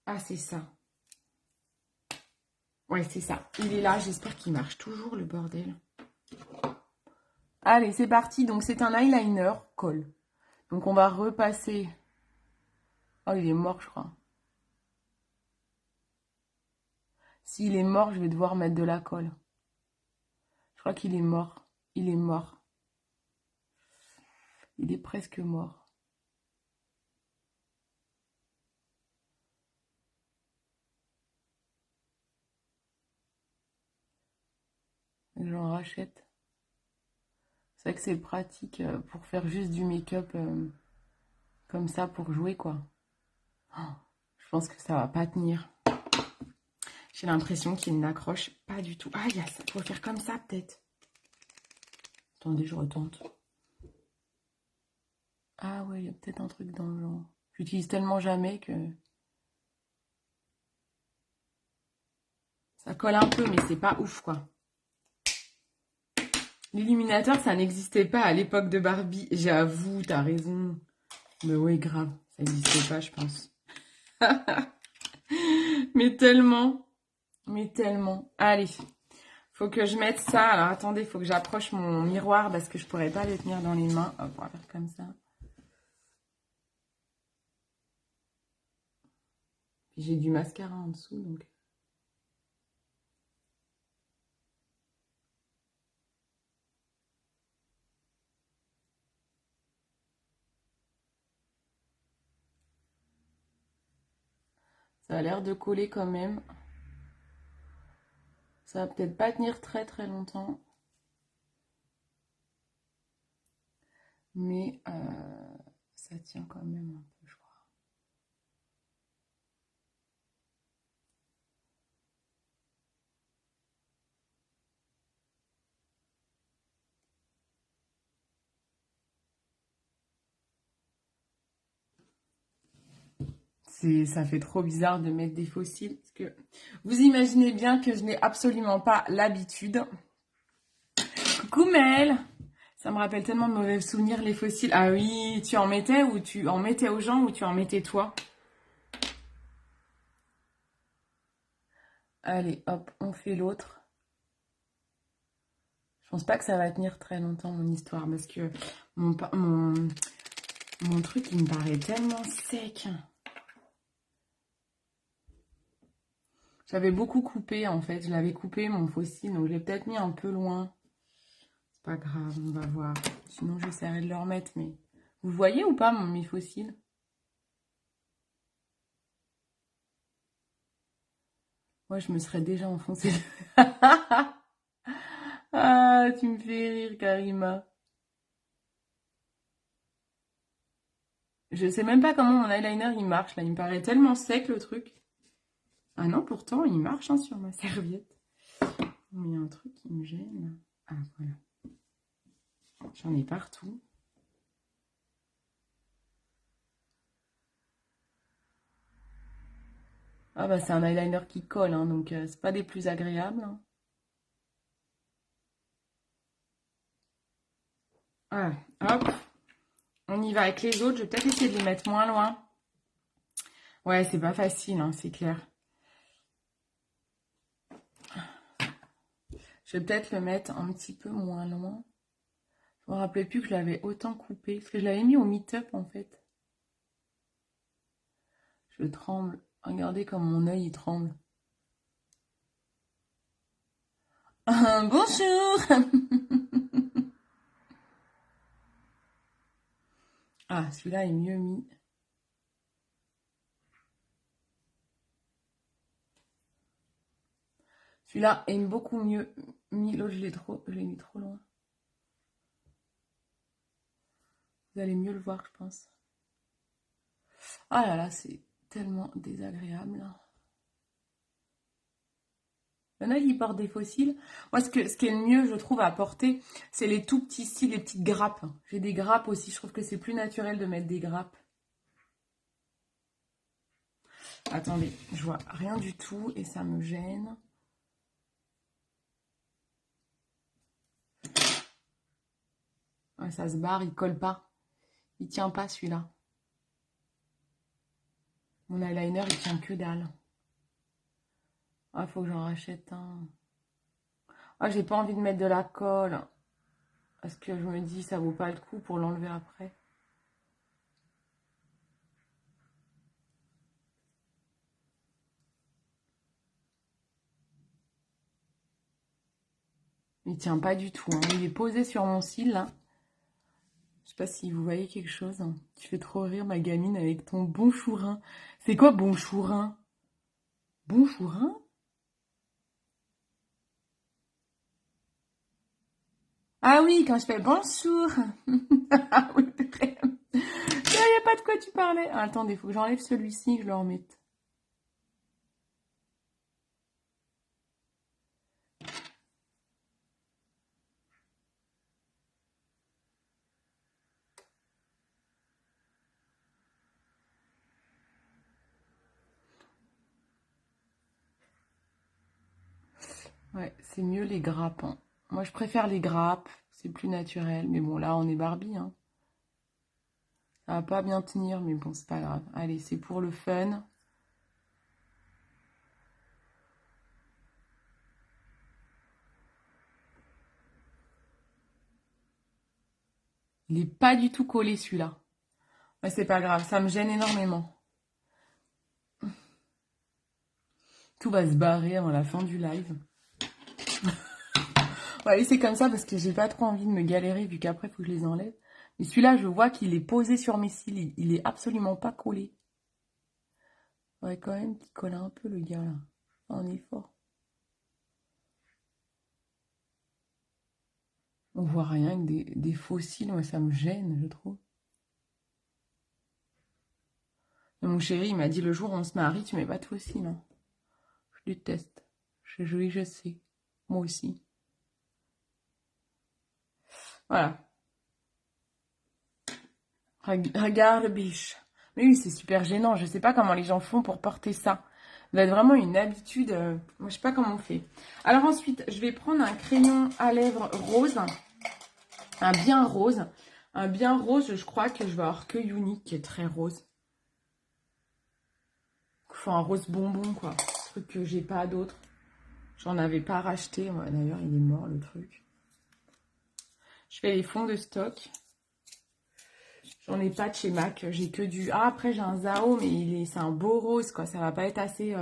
Ah, c'est ça. Ouais, c'est ça. Il est là. J'espère qu'il marche toujours, le bordel. Allez, c'est parti. Donc, c'est un eyeliner colle. Donc, on va repasser. Oh, il est mort, je crois. S'il est mort, je vais devoir mettre de la colle. Je crois qu'il est mort. Il est mort. Il est presque mort. J'en rachète. C'est vrai que c'est pratique pour faire juste du make-up comme ça pour jouer, quoi. Oh, je pense que ça va pas tenir. J'ai l'impression qu'il n'accroche pas du tout. Ah, ça faut faire comme ça, peut-être. Attendez, je retente. Ah ouais, il y a peut-être un truc dans le genre. J'utilise tellement jamais que... Ça colle un peu, mais c'est pas ouf, quoi. L'illuminateur, ça n'existait pas à l'époque de Barbie. J'avoue, t'as raison. Mais ouais, grave. Ça n'existait pas, je pense. Mais tellement. Allez. Faut que je mette ça. Alors, attendez, faut que j'approche mon miroir parce que je pourrais pas le tenir dans les mains. Hop, on va faire comme ça. Puis j'ai du mascara en dessous, donc... Ça a l'air de coller quand même. Ça va peut-être pas tenir très très longtemps. Mais ça tient quand même un peu, je crois. Ça fait trop bizarre de mettre des fossiles. Parce que vous imaginez bien que je n'ai absolument pas l'habitude. Coucou Mel! Ça me rappelle tellement de mauvais souvenirs, les fossiles. Ah oui, tu en mettais ou tu en mettais aux gens ou tu en mettais toi? Allez, hop, on fait l'autre. Je pense pas que ça va tenir très longtemps, mon histoire, parce que mon truc, il me paraît tellement sec. J'avais beaucoup coupé en fait. Je l'avais coupé mon faux cil, donc je l'ai peut-être mis un peu loin. C'est pas grave, on va voir. Sinon, j'essaierai de le remettre, mais... Vous voyez ou pas mes faux cils? Moi, je me serais déjà enfoncée. Ah, tu me fais rire, Karima. Je sais même pas comment mon eyeliner il marche là. Il me paraît tellement sec le truc. Ah non, pourtant il marche hein, sur ma serviette. Mais il y a un truc qui me gêne. Ah voilà. J'en ai partout. Ah bah c'est un eyeliner qui colle, hein, donc c'est pas des plus agréables, hein. Ah, hop, on y va avec les autres. Je vais peut-être essayer de les mettre moins loin. Ouais, c'est pas facile, hein, c'est clair. Je vais peut-être le mettre un petit peu moins loin. Je me rappelais plus que je l'avais autant coupé. Parce que je l'avais mis au meet-up en fait. Je tremble. Regardez comme mon œil il tremble. Bonjour. Ah, celui-là est mieux mis. Celui-là est beaucoup mieux mis. L'autre, je l'ai mis trop loin. Vous allez mieux le voir, je pense. Ah là là, c'est tellement désagréable. Il y en a qui portent des faux cils. Moi, ce qui est le mieux, je trouve, à porter, c'est les tout petits cils, les petites grappes. J'ai des grappes aussi. Je trouve que c'est plus naturel de mettre des grappes. Attendez, je vois rien du tout et ça me gêne. Ouais, ça se barre, il colle pas. Il tient pas celui-là. Mon eyeliner, il tient que dalle. Ah, faut que j'en rachète un. Ah, j'ai pas envie de mettre de la colle. Parce que je me dis, ça vaut pas le coup pour l'enlever après. Il tient pas du tout, hein. Il est posé sur mon cil, là. Je sais pas si vous voyez quelque chose. Tu fais trop rire, ma gamine, avec ton bon chourin. C'est quoi, bon chourin? Bon chourin? Ah oui, quand je fais bonjour. Ah oui, vraiment. Il n'y a pas de quoi tu parlais. Ah, attendez, il faut que j'enlève celui-ci, que je le remette. Ouais, c'est mieux les grappes, hein. Moi, je préfère les grappes. C'est plus naturel. Mais bon, là, on est Barbie, hein. Ça va pas bien tenir, mais bon, c'est pas grave. Allez, c'est pour le fun. Il est pas du tout collé, celui-là. Mais c'est pas grave, ça me gêne énormément. Tout va se barrer avant la fin du live. On va laisser comme ça parce que j'ai pas trop envie de me galérer vu qu'après, il faut que je les enlève. Mais celui-là, je vois qu'il est posé sur mes cils. Il est absolument pas collé. Ouais, quand même qu'il colle un peu, le gars, là. On est fort. On voit rien que des faux cils. Moi, ça me gêne, je trouve. Et mon chéri, il m'a dit, le jour où on se marie, tu mets pas de faux cils, hein. Je déteste. Oui, je sais. Moi aussi. Voilà. Regarde, biche. Mais oui, c'est super gênant. Je sais pas comment les gens font pour porter ça. Ça doit être vraiment une habitude. Moi, je sais pas comment on fait. Alors ensuite, je vais prendre un crayon à lèvres rose. Un bien rose. Un bien rose, je crois que je vais avoir que Unique qui est très rose. Enfin, un rose bonbon, quoi. Un truc que j'ai pas d'autre. J'en avais pas racheté. Ouais, d'ailleurs, il est mort, le truc. Je fais les fonds de stock. J'en ai pas de chez MAC, j'ai que du... Ah, après j'ai un Zao, mais c'est un beau rose, quoi. Ça va pas être assez...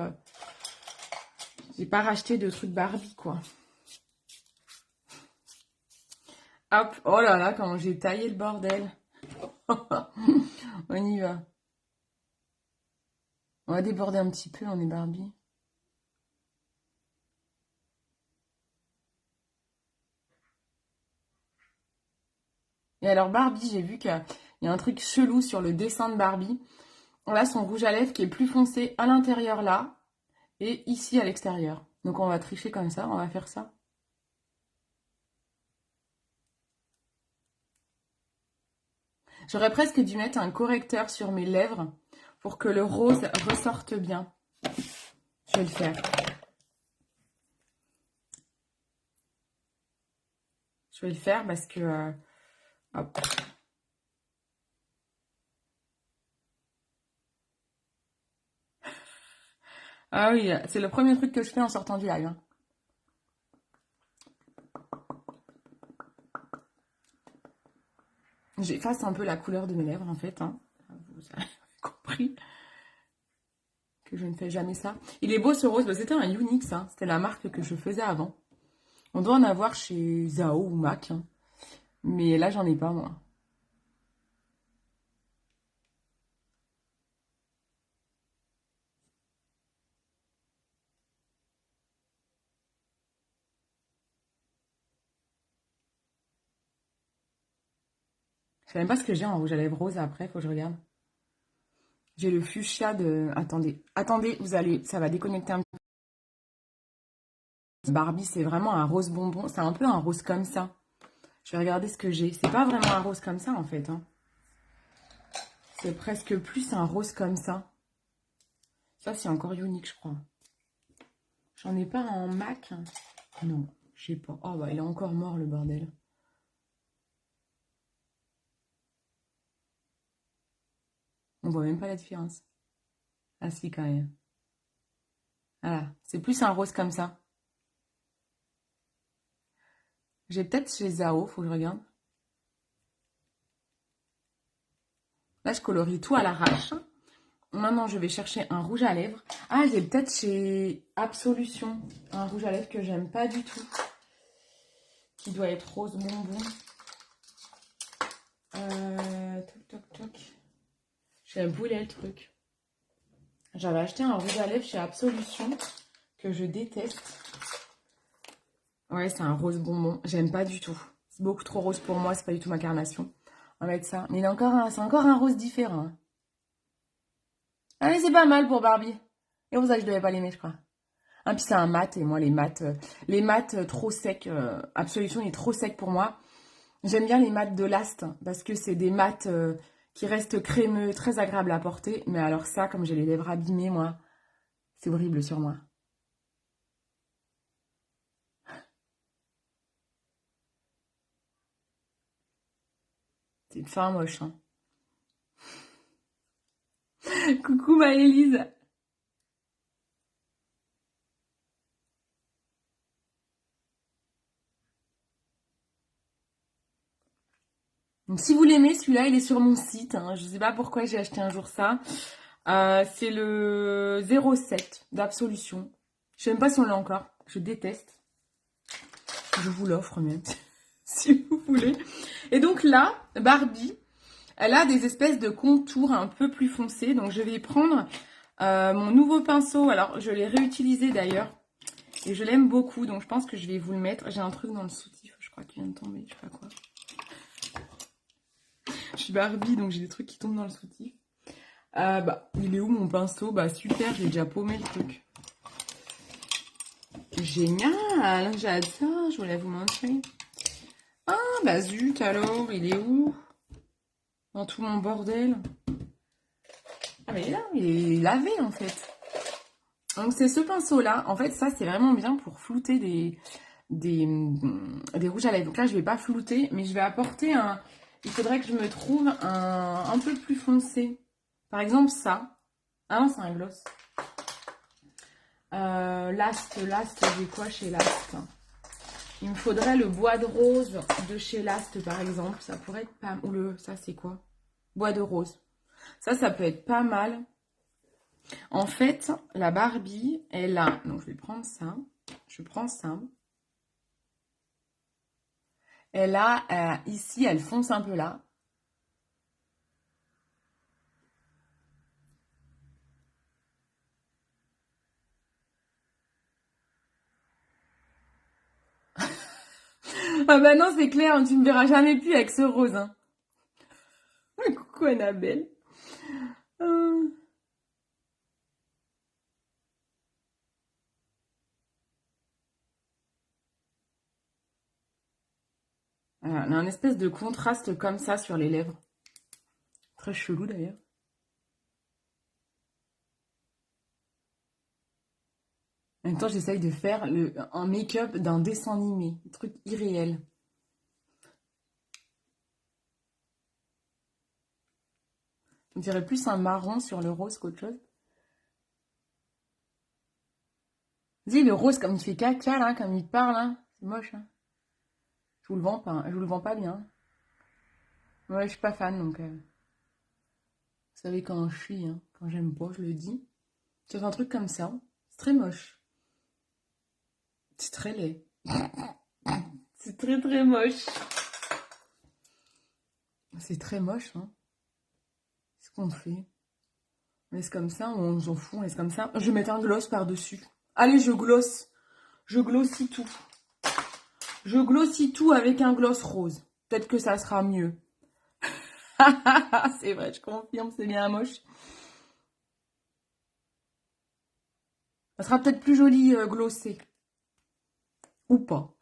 J'ai pas racheté de trucs Barbie, quoi. Hop, oh là là, comment j'ai taillé le bordel. On y va. On va déborder un petit peu, on est Barbie. Et alors Barbie, j'ai vu qu'il y a un truc chelou sur le dessin de Barbie. On a son rouge à lèvres qui est plus foncé à l'intérieur là et ici à l'extérieur. Donc on va tricher comme ça, on va faire ça. J'aurais presque dû mettre un correcteur sur mes lèvres pour que le rose ressorte bien. Je vais le faire. Je vais le faire parce que... hop. Ah oui, c'est le premier truc que je fais en sortant du live. Hein. J'efface un peu la couleur de mes lèvres en fait. Hein. Vous avez compris que je ne fais jamais ça. Il est beau ce rose, bah, c'était un Unix, hein. C'était la marque que je faisais avant. On doit en avoir chez Zao ou Mac. Hein. Mais là, j'en ai pas moi. Je sais même pas ce que j'ai en rouge à lèvres rose après, faut que je regarde. J'ai le fuchsia de... Attendez, attendez, vous allez... Ça va déconnecter un peu. Barbie, c'est vraiment un rose bonbon. C'est un peu un rose comme ça. Je vais regarder ce que j'ai. C'est pas vraiment un rose comme ça, en fait. Hein. C'est presque plus un rose comme ça. Ça, c'est encore unique, je crois. J'en ai pas en MAC. Hein. Non, je sais pas. Oh, bah, il est encore mort, le bordel. On voit même pas la différence. Ah, si, quand même. Voilà. C'est plus un rose comme ça. J'ai peut-être chez Zao, faut que je regarde. Là, je colorie tout à l'arrache. Maintenant, je vais chercher un rouge à lèvres. Ah, j'ai peut-être chez Absolution un rouge à lèvres que j'aime pas du tout. Qui doit être rose bonbon. Toc, toc, toc. J'ai un boulet le truc. J'avais acheté un rouge à lèvres chez Absolution que je déteste. Ouais, c'est un rose bonbon. J'aime pas du tout. C'est beaucoup trop rose pour moi. C'est pas du tout ma carnation. On va mettre ça. Mais c'est encore un rose différent. Hein. Allez, c'est pas mal pour Barbie. Et pour ça, je devais pas l'aimer, je crois. Ah, puis c'est un mat, et moi, les mats trop secs, Absolution est trop sec pour moi. J'aime bien les mats de Last, parce que c'est des mats qui restent crémeux, très agréables à porter. Mais alors ça, comme j'ai les lèvres abîmées, moi, c'est horrible sur moi. C'est fin moche, hein. Coucou ma Élise. Donc, si vous l'aimez, celui-là, il est sur mon site. Hein. Je ne sais pas pourquoi j'ai acheté un jour ça. C'est le 07 d'Absolution. Je sais même pas si on l'a encore. Je déteste. Je vous l'offre même, si vous voulez. Et donc là, Barbie, elle a des espèces de contours un peu plus foncés. Donc je vais prendre mon nouveau pinceau. Alors je l'ai réutilisé d'ailleurs. Et je l'aime beaucoup. Donc je pense que je vais vous le mettre. J'ai un truc dans le soutif, je crois, qui vient de tomber. Je sais pas quoi. Je suis Barbie, donc j'ai des trucs qui tombent dans le soutif. Bah, il est où mon pinceau? Bah super, j'ai déjà paumé le truc. Génial, j'adore, je voulais vous montrer. Ah bah zut alors, il est où? Dans tout mon bordel. Ah mais là, il est lavé en fait. Donc c'est ce pinceau là, en fait ça c'est vraiment bien pour flouter des rouges à lèvres. Donc là je vais pas flouter, mais je vais apporter un... Il faudrait que je me trouve un peu plus foncé. Par exemple ça. Ah non, c'est un gloss. Last, j'ai quoi chez Last? Il me faudrait le bois de rose de chez Last par exemple. Ça pourrait être pas... Ou ça c'est quoi? Bois de rose. Ça peut être pas mal. En fait, la Barbie, elle a... Donc, je vais prendre ça. Je prends ça. Elle a... ici, elle fonce un peu là. Ah bah non, c'est clair, tu me verras jamais plus avec ce rose. Hein. Coucou Annabelle. Euh, Voilà, elle a un espèce de contraste comme ça sur les lèvres. Très chelou d'ailleurs. En même temps, j'essaye de faire un make-up d'un dessin animé. Un truc irréel. On dirait plus un marron sur le rose qu'autre chose. Vas-y, le rose, comme il fait caca, là, comme il parle, hein. C'est moche, hein. Je vous le vends pas, je vous le vends pas bien. Ouais, je suis pas fan, donc... Vous savez quand je suis, hein. Quand j'aime pas, je le dis. Ça fait un truc comme ça. C'est très moche. C'est très laid. C'est très très moche. C'est très moche, hein. Qu'est-ce qu'on fait? On laisse comme ça, on s'en fout, on laisse comme ça. Je vais mettre un gloss par-dessus. Allez, je gloss. Je glossis tout. Je glossis tout avec un gloss rose. Peut-être que ça sera mieux. C'est vrai, je confirme, c'est bien moche. Ça sera peut-être plus joli glossé. Ou pas.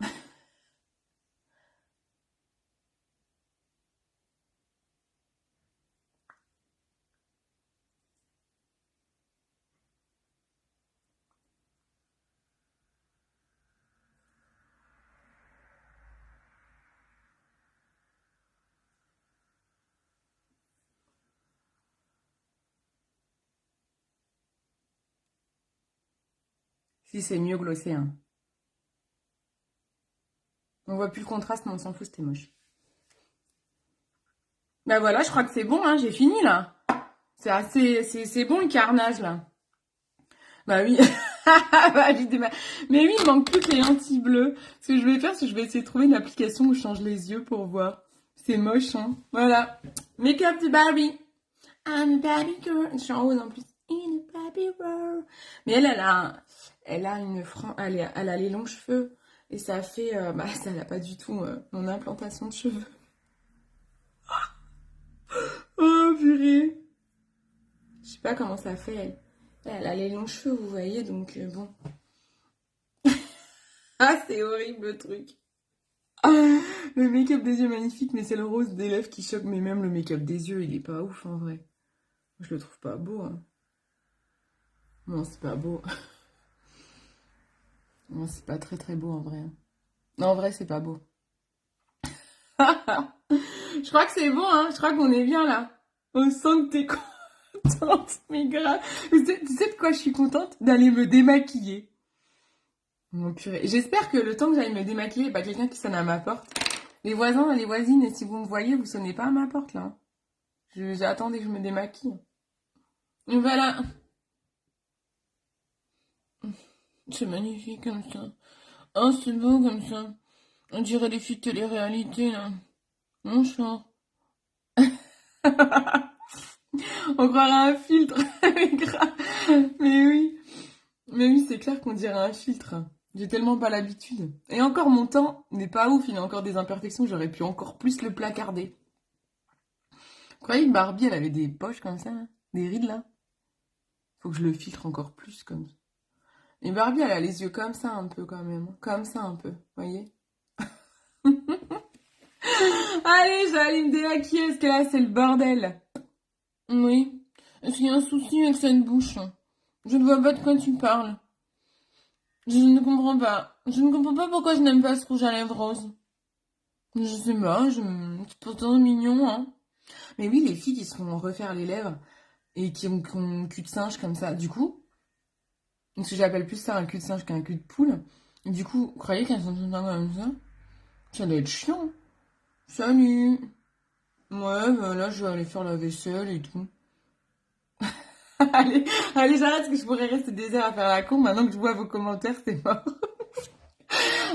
Si, c'est mieux glossé, hein. On voit plus le contraste, mais on s'en fout, c'était moche. Bah voilà, je crois que c'est bon, hein, j'ai fini là. C'est bon le carnage là. Bah oui. Bah, mais oui, il manque plus que les lentilles bleues. Ce que je vais faire, c'est que je vais essayer de trouver une application où je change les yeux pour voir. C'est moche, hein. Voilà. Make-up de Barbie. I'm a Barbie girl. Je suis en rose en plus. In a Barbie world. Mais elle a elle a les longs cheveux. Et ça fait, bah, ça n'a pas du tout mon implantation de cheveux. Oh, purée. Je sais pas comment ça fait, elle. Elle a les longs cheveux, vous voyez, donc bon. Ah, c'est horrible le truc. Ah, le make-up des yeux magnifique, mais c'est le rose des lèvres qui choque. Mais même le make-up des yeux, il est pas ouf en vrai. Je le trouve pas beau. Hein. Non, c'est pas beau. Non, c'est pas très très beau en vrai. Hein. Non, en vrai, c'est pas beau. Je crois que c'est bon, hein. Je crois qu'on est bien là. On sent que t'es contente, mais grave. Tu sais de quoi je suis contente? D'aller me démaquiller. Mon purée. J'espère que le temps que j'aille me démaquiller, il n'y a pas quelqu'un qui sonne à ma porte. Les voisins, les voisines, et si vous me voyez, vous sonnez pas à ma porte là. J'attendais que je me démaquille. Et voilà. C'est magnifique comme ça. Oh, c'est beau comme ça. On dirait les filles de télé-réalité là. Mon chat. On croirait un filtre. Mais oui. Mais oui, c'est clair qu'on dirait un filtre. J'ai tellement pas l'habitude. Et encore, mon temps n'est pas ouf. Il a encore des imperfections. J'aurais pu encore plus le placarder. Vous croyez que Barbie, elle avait des poches comme ça, là? Des rides là? Faut que je le filtre encore plus comme ça. Et Barbie, elle a les yeux comme ça un peu quand même. Comme ça un peu, vous voyez? Allez, je vais aller me démaquiller parce que là, c'est le bordel. Oui. Est-ce qu'il y a un souci avec cette bouche? Je ne vois pas de quoi tu parles. Je ne comprends pas. Je ne comprends pas pourquoi je n'aime pas ce rouge à lèvres rose. Je sais pas, c'est pourtant mignon, hein. Mais oui, les filles qui se font refaire les lèvres et qui ont le cul de singe comme ça. Du coup, parce que j'appelle plus ça un cul de singe qu'un cul de poule. Et du coup, vous croyez qu'elles sont tout le temps comme ça? Ça doit être chiant. Salut. Ouais, bah là, je vais aller faire la vaisselle et tout. Allez, allez, j'arrête parce que je pourrais rester des heures à faire la con. Maintenant que je vois vos commentaires, c'est mort.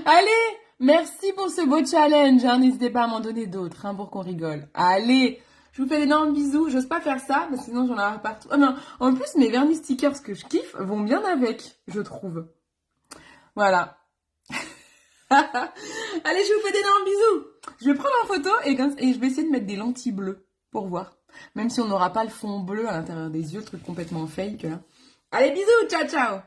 Allez, merci pour ce beau challenge. Hein. N'hésitez pas à m'en donner d'autres hein, pour qu'on rigole. Allez, je vous fais d'énormes bisous. J'ose pas faire ça, parce que sinon j'en aurai partout. Oh non, en plus, mes vernis stickers que je kiffe vont bien avec, je trouve. Voilà. Allez, je vous fais d'énormes bisous. Je vais prendre en photo et je vais essayer de mettre des lentilles bleues pour voir. Même si on n'aura pas le fond bleu à l'intérieur des yeux, le truc complètement fake. Là. Allez, bisous, ciao, ciao.